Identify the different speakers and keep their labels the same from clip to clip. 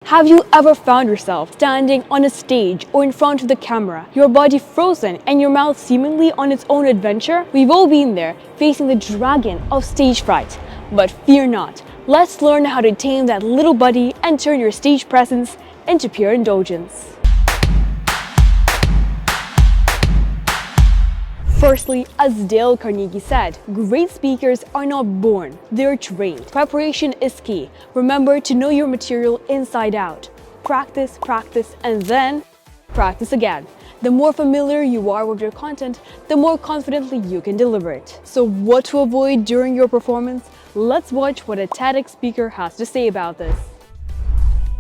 Speaker 1: Have you ever found yourself standing on a stage or in front of the camera, your body frozen and your mouth seemingly on its own adventure? We've all been there, facing the dragon of stage fright. But fear not, let's learn how to tame that little buddy and turn your stage presence into pure indulgence. Firstly, as Dale Carnegie said, great speakers are not born, they're trained. Preparation is key. Remember to know your material inside out. Practice, practice, and then practice again. The more familiar you are with your content, the more confidently you can deliver it. So what to avoid during your performance? Let's watch what a TEDx speaker has to say about this.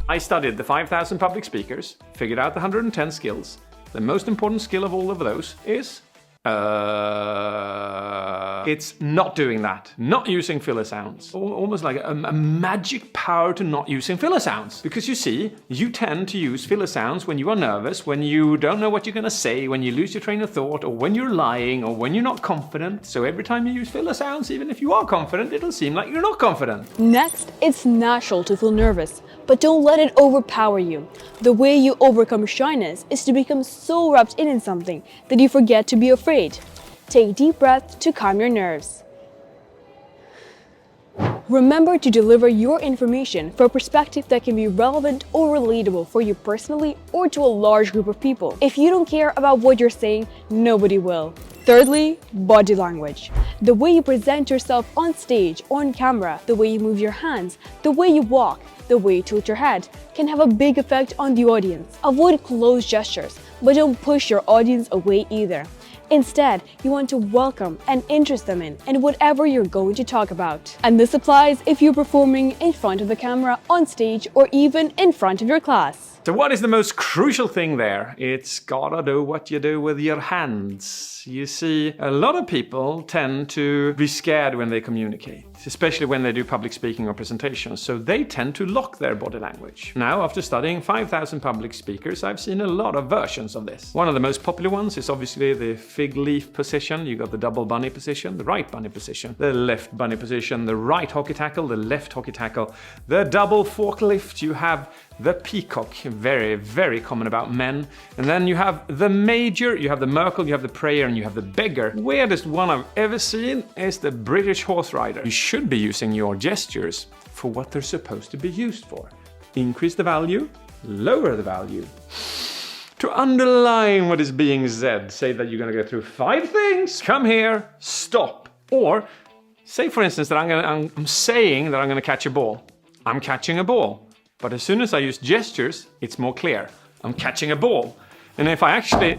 Speaker 2: I studied the 5,000 public speakers, figured out the 110 skills. The most important skill of all of those is it's not doing that, not using filler sounds. Almost like a magic power to not using filler sounds. Because you see, you tend to use filler sounds when you are nervous, when you don't know what you're gonna say, when you lose your train of thought, or when you're lying, or when you're not confident. So every time you use filler sounds, even if you are confident, it'll seem like you're not confident.
Speaker 1: Next, it's natural to feel nervous, but don't let it overpower you. The way you overcome shyness is to become so wrapped in something that you forget to be afraid. Take deep breaths to calm your nerves. Remember to deliver your information from a perspective that can be relevant or relatable for you personally or to a large group of people. If you don't care about what you're saying, nobody will. Thirdly, body language. The way you present yourself on stage, on camera, the way you move your hands, the way you walk, the way you tilt your head can have a big effect on the audience. Avoid close gestures, but don't push your audience away either. Instead, you want to welcome and interest them in whatever you're going to talk about. And this applies if you're performing in front of the camera, on stage, or even in front of your class.
Speaker 2: So what is the most crucial thing there? It's gotta do what you do with your hands. You see, a lot of people tend to be scared when they communicate, especially when they do public speaking or presentations, so they tend to lock their body language. Now, after studying 5,000 public speakers, I've seen a lot of versions of this. One of the most popular ones is obviously the fig leaf position. You got the double bunny position, the right bunny position, the left bunny position, the right hockey tackle, the left hockey tackle, the double forklift. You have the peacock, very, very common about men. And then you have the major, you have the Merkel, you have the prayer, and you have the beggar. Weirdest one I've ever seen is the British horse rider. You should be using your gestures for what they're supposed to be used for. Increase the value, lower the value. To underline what is being said, say that you're gonna go through 5 things. Come here, stop. Or say, for instance, that I'm saying that I'm gonna catch a ball. I'm catching a ball. But as soon as I use gestures, it's more clear. I'm catching a ball. And if I actually...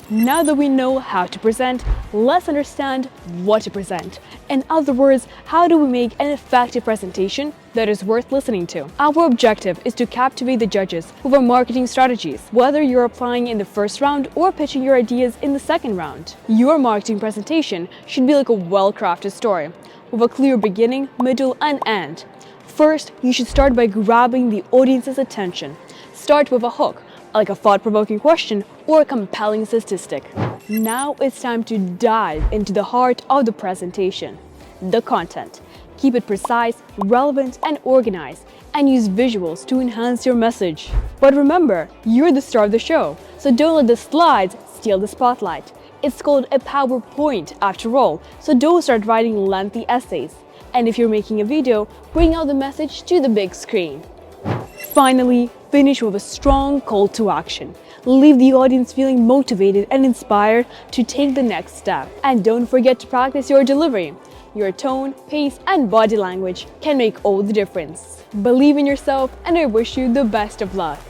Speaker 1: Now that we know how to present, let's understand what to present. In other words, how do we make an effective presentation that is worth listening to? Our objective is to captivate the judges with our marketing strategies, whether you're applying in the first round or pitching your ideas in the second round. Your marketing presentation should be like a well-crafted story, with a clear beginning, middle, and end. First, you should start by grabbing the audience's attention. Start with a hook, like a thought-provoking question or a compelling statistic. Now it's time to dive into the heart of the presentation, the content. Keep it precise, relevant, and organized, and use visuals to enhance your message. But remember, you're the star of the show, so don't let the slides steal the spotlight. It's called a PowerPoint after all, so don't start writing lengthy essays. And if you're making a video, bring out the message to the big screen. Finally, finish with a strong call to action. Leave the audience feeling motivated and inspired to take the next step. And don't forget to practice your delivery. Your tone, pace, and body language can make all the difference. Believe in yourself, and I wish you the best of luck.